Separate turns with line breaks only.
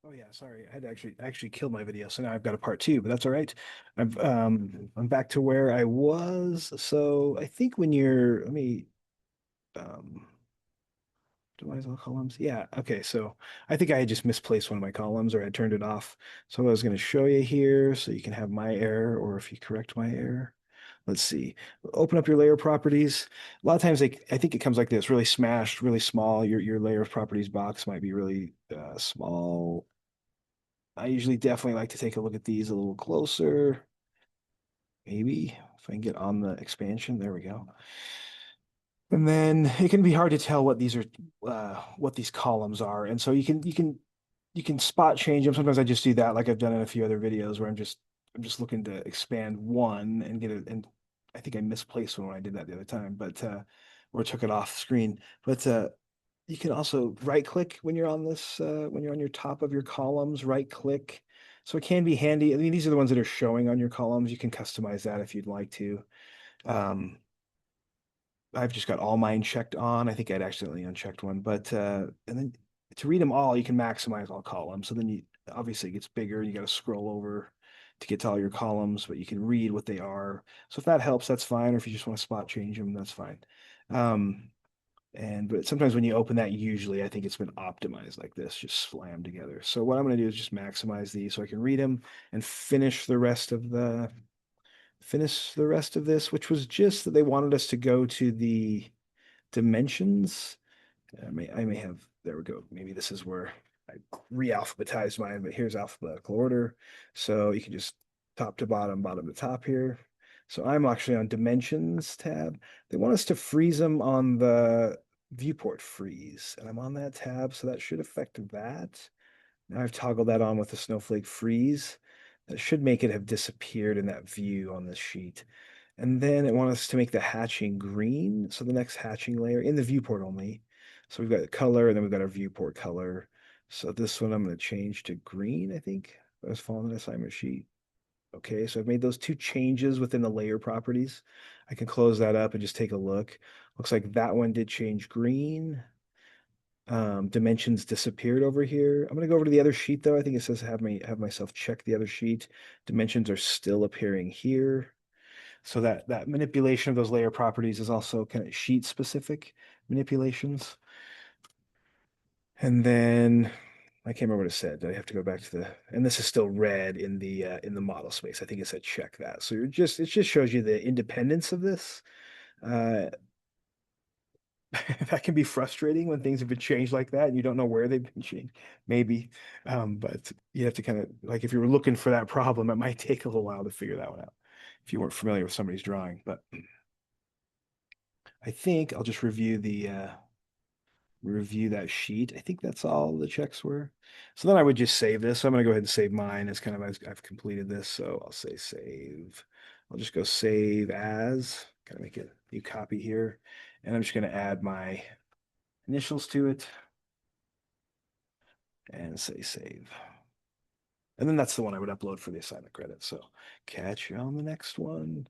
Oh yeah, sorry. I had to actually killed my video, so now I've got a part two, but that's all right. I'm back to where I was. So I think when you're let me um devise all columns. Yeah, okay. So I think I had just misplaced one of my columns or I turned it off. So I was going to show you here so you can have my error or if you correct my error. Let's see. Open up your layer properties. A lot of times I think it comes like this, really smashed, really small. Your layer properties box might be really small. I usually definitely like to take a look at these a little closer. Maybe if I can get on the expansion, there we go. And then it can be hard to tell what these are, what these columns are. And so you can spot change them. Sometimes I just do that, like I've done in a few other videos where I'm just looking to expand one and get it. And I think I misplaced one when I did that the other time, but or took it off screen. But you can also right click when you're on this, when you're on your top of your columns, right click. So it can be handy. I mean, these are the ones that are showing on your columns. You can customize that if you'd like to. Um, I've just got all mine checked on. I think I'd accidentally unchecked one, but and then to read them all, you can maximize all columns. So then you obviously it gets bigger. You got to scroll over to get to all your columns, but you can read what they are. So if that helps, that's fine. Or if you just want to spot change them, that's fine. Um, and but sometimes when you open that, usually I think it's been optimized like this, just slammed together. So what I'm going to do is just maximize these so I can read them and finish the rest of this, which was just that they wanted us to go to the dimensions. I may have, there we go. Maybe this is where I re-alphabetized mine, but here's alphabetical order. So you can just top to bottom, bottom to top here. So I'm actually on dimensions tab. They want us to freeze them on the viewport freeze, and I'm on that tab, so that should affect that. Now I've toggled that on with the snowflake freeze. That should make it have disappeared in that view on this sheet. And then it wants us to make the hatching green. So the next hatching layer in the viewport only. So we've got the color and then we've got our viewport color. So this one I'm going to change to green, I think. I was following the assignment sheet. Okay, so I've made those two changes within the layer properties. I can close that up and just take a look. Looks like that one did change green. Dimensions disappeared over here. I'm gonna go over to the other sheet though. I think it says have myself check the other sheet. Dimensions are still appearing here. So that manipulation of those layer properties is also kind of sheet specific manipulations. And then I can't remember what it said. I have to go back to and this is still red in the model space. I think it said check that. So it just shows you the independence of this. Uh, that can be frustrating when things have been changed like that and you don't know where they've been changed, maybe. But you have to kind of like if you were looking for that problem, it might take a little while to figure that one out if you weren't familiar with somebody's drawing. But I think I'll just review that sheet. I think that's all the checks were. So then I would just save this. So I'm gonna go ahead and save mine as kind of as I've completed this. So I'll say save. I'll just go save as, kind of make a new copy here. And I'm just gonna add my initials to it and say save. And then that's the one I would upload for the assignment credit. So catch you on the next one.